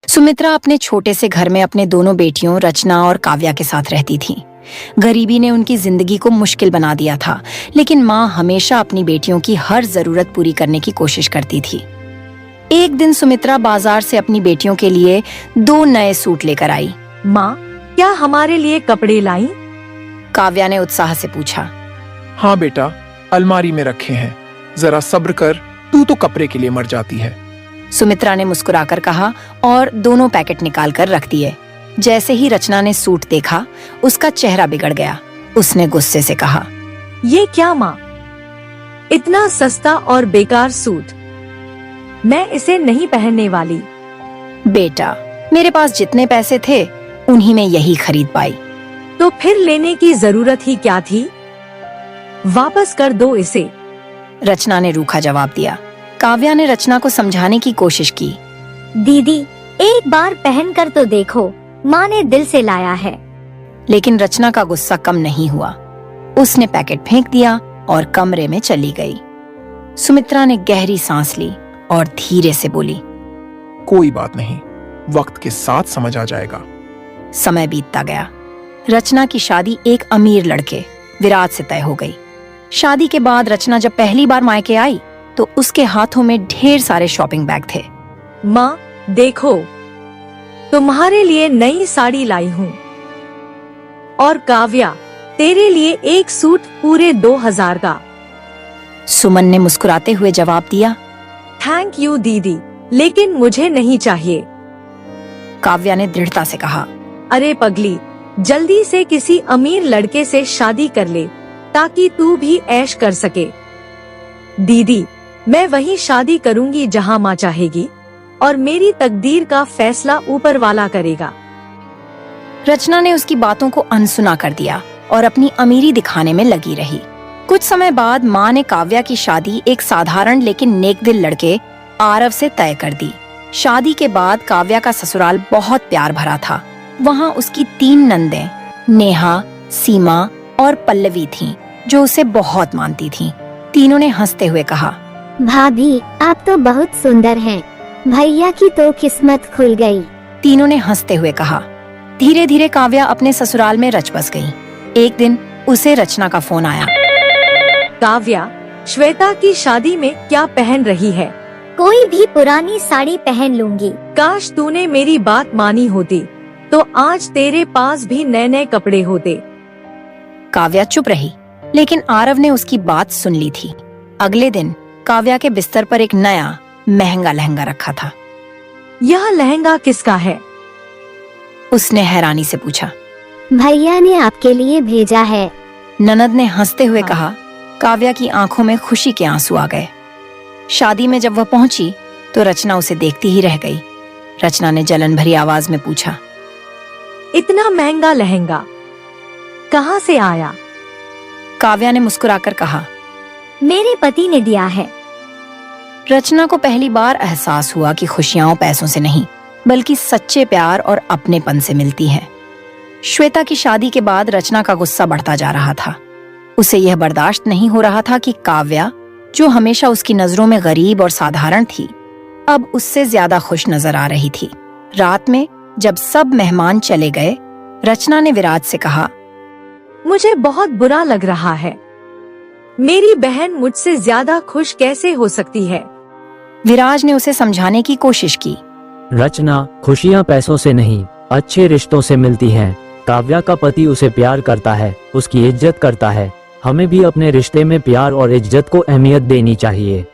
सुमित्रा अपने छोटे से घर में अपने दोनों बेटियों रचना और काव्या के साथ रहती थी। गरीबी ने उनकी जिंदगी को मुश्किल बना दिया था, लेकिन माँ हमेशा अपनी बेटियों की हर जरूरत पूरी करने की कोशिश करती थी। एक दिन सुमित्रा बाजार से अपनी बेटियों के लिए 2 नए सूट लेकर आई। माँ, क्या हमारे लिए कपड़े लाई? काव्या ने उत्साह से पूछा। हाँ बेटा, अलमारी में रखे हैं, जरा सब्र कर, तू तो कपड़े के लिए मर जाती है। सुमित्रा ने मुस्कुराकर कहा और दोनों पैकेट निकाल कर रख दिए। जैसे ही रचना ने सूट देखा, उसका चेहरा बिगड़ गया। उसने गुस्से से कहा, ये क्या माँ, इतना सस्ता और बेकार सूट, मैं इसे नहीं पहनने वाली। बेटा, मेरे पास जितने पैसे थे उन्हीं में यही खरीद पाई। तो फिर लेने की जरूरत ही क्या थी? वापस कर दो इसे। रचना ने रूखा जवाब दिया। काव्या ने रचना को समझाने की कोशिश की। दीदी, एक बार पहन कर तो देखो, माँ ने दिल से लाया है। लेकिन रचना का गुस्सा कम नहीं हुआ। उसने पैकेट फेंक दिया और कमरे में चली गई। सुमित्रा ने गहरी सांस ली और धीरे से बोली, कोई बात नहीं, वक्त के साथ समझ आ जाएगा। समय बीतता गया। रचना की शादी एक अमीर लड़के विराज से तय हो गई। शादी के बाद रचना जब पहली बार मायके आई तो उसके हाथों में ढेर सारे शॉपिंग बैग थे। माँ देखो, तुम्हारे लिए नई साड़ी लाई हूँ, और काव्या, तेरे लिए एक सूट पूरे 2000 का। सुमन ने मुस्कुराते हुए जवाब दिया। थैंक यू दीदी, लेकिन मुझे नहीं चाहिए। काव्या ने दृढ़ता से कहा। अरे पगली, जल्दी से किसी अमीर लड़के से शादी कर ले ताकि तू भी ऐश कर सके। दीदी, मैं वही शादी करूंगी जहां माँ चाहेगी, और मेरी तकदीर का फैसला ऊपर वाला करेगा। रचना ने उसकी बातों को अनसुना कर दिया और अपनी अमीरी दिखाने में लगी रही। कुछ समय बाद माँ ने काव्या की शादी एक साधारण लेकिन नेकदिल लड़के आरव से तय कर दी। शादी के बाद काव्या का ससुराल बहुत प्यार भरा था। वहाँ उसकी 3 नंदें नेहा, सीमा और पल्लवी थीं, जो उसे बहुत मानती थीं। तीनों ने हंसते हुए कहा, भाभी, आप तो बहुत सुंदर हैं। भैया की तो किस्मत खुल गई। तीनों ने हंसते हुए कहा। धीरे धीरे काव्या अपने ससुराल में रच बस गई। एक दिन उसे रचना का फोन आया। काव्या, श्वेता की शादी में क्या पहन रही है? कोई भी पुरानी साड़ी पहन लूंगी। काश तूने मेरी बात मानी होती, तो आज तेरे पास भी नए नए कपड़े होते। काव्या चुप रही, लेकिन आरव ने उसकी बात सुन ली थी। अगले दिन काव्या के बिस्तर पर एक नया महंगा लहंगा रखा था। यह लहंगा किसका है? उसने हैरानी से पूछा। भैया ने आपके लिए भेजा है। ननद ने हंसते हुए कहा। काव्या की आंखों में खुशी के आंसू आ गए। शादी में जब वह पहुंची तो रचना उसे देखती ही रह गई। रचना ने जलन भरी आवाज में पूछा, इतना महंगा लहंगा कहाँ से आया? काव्या ने मुस्कुराकर कहा, मेरे पति ने दिया है। रचना को पहली बार एहसास हुआ कि खुशियां पैसों से नहीं, बल्कि सच्चे प्यार और अपनेपन से मिलती हैं। श्वेता की शादी के बाद रचना का गुस्सा बढ़ता जा रहा था। उसे यह बर्दाश्त नहीं हो रहा था कि काव्या, जो हमेशा उसकी नजरों में गरीब और साधारण थी, अब उससे ज्यादा खुश नजर आ रही थी। रात में जब सब मेहमान चले गए, रचना ने विराज से कहा, मुझे बहुत बुरा लग रहा है। मेरी बहन मुझसे ज्यादा खुश कैसे हो सकती है? विराज ने उसे समझाने की कोशिश की। रचना, खुशियाँ पैसों से नहीं, अच्छे रिश्तों से मिलती हैं। काव्या का पति उसे प्यार करता है, उसकी इज्जत करता है। हमें भी अपने रिश्ते में प्यार और इज्जत को अहमियत देनी चाहिए।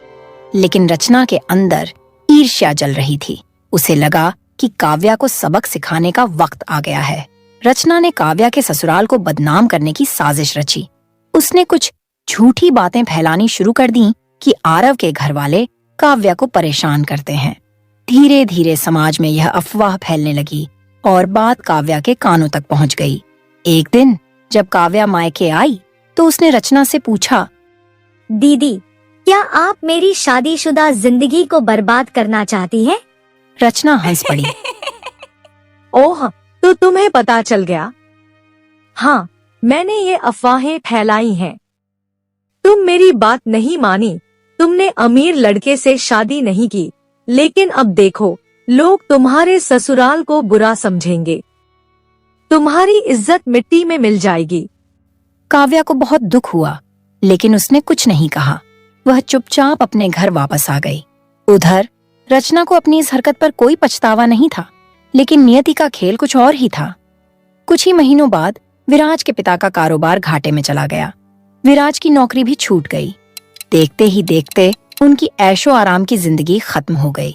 लेकिन रचना के अंदर ईर्ष्या जल रही थी। उसे लगा कि काव्या को सबक सिखाने का वक्त आ गया है। रचना ने काव्या के ससुराल को बदनाम करने की साजिश रची। उसने कुछ झूठी बातें फैलानी शुरू कर दी कि आरव के घर वाले काव्या को परेशान करते हैं। धीरे धीरे समाज में यह अफवाह फैलने लगी और बात काव्या के कानों तक पहुंच गई। एक दिन जब काव्या मायके आई तो उसने रचना से पूछा, दीदी, क्या आप मेरी शादीशुदा जिंदगी को बर्बाद करना चाहती हैं? रचना हंस पड़ी। ओह, तो तुम्हें पता चल गया? हाँ, मैंने ये अफवाहें फैलाई हैं। तुम मेरी बात नहीं मानी। तुमने अमीर लड़के से शादी नहीं की, लेकिन अब देखो, लोग तुम्हारे ससुराल को बुरा समझेंगे। तुम्हारी इज्जत मिट्टी में मिल जाएगी। काव्या को बहुत दुख हुआ, लेकिन उसने कुछ नहीं कहा। वह चुपचाप अपने घर वापस आ गई। उधर रचना को अपनी इस हरकत पर कोई पछतावा नहीं था, लेकिन नियति का खेल कुछ और ही था। कुछ ही महीनों बाद विराज के पिता का कारोबार घाटे में चला गया। विराज की नौकरी भी छूट गई। देखते ही देखते उनकी ऐशो आराम की जिंदगी खत्म हो गई।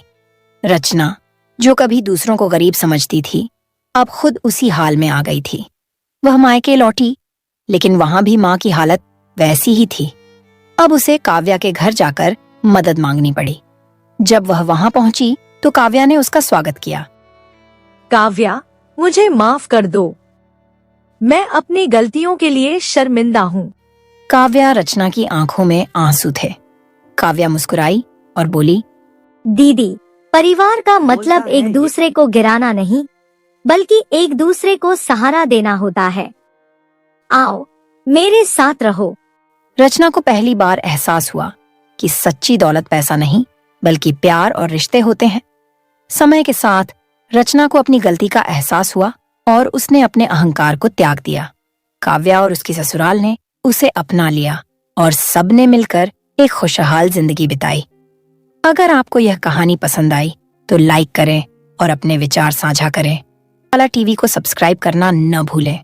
रचना, जो कभी दूसरों को गरीब समझती थी, अब खुद उसी हाल में आ गई थी। वह मायके लौटी, लेकिन वहां भी मां की हालत वैसी ही थी। अब उसे काव्या के घर जाकर मदद मांगनी पड़ी। जब वह वहां पहुंची तो काव्या ने उसका स्वागत किया। काव्या, मुझे माफ कर दो। मैं अपनी गलतियों के लिए शर्मिंदा हूँ। काव्या रचना की आंखों में आंसू थे। काव्या मुस्कुराई और बोली, दीदी, परिवार का मतलब एक दूसरे को गिराना नहीं, बल्कि एक दूसरे को सहारा देना होता है। आओ, मेरे साथ रहो। रचना को पहली बार एहसास हुआ कि सच्ची दौलत पैसा नहीं, बल्कि प्यार और रिश्ते होते हैं। समय के साथ रचना को अपनी गलती का एहसास हुआ और उसने अपने अहंकार को त्याग दिया। काव्या और उसकी ससुराल ने उसे अपना लिया और सबने मिलकर एक खुशहाल जिंदगी बिताई। अगर आपको यह कहानी पसंद आई तो लाइक करें और अपने विचार साझा करें। वाला टीवी को सब्सक्राइब करना न भूलें।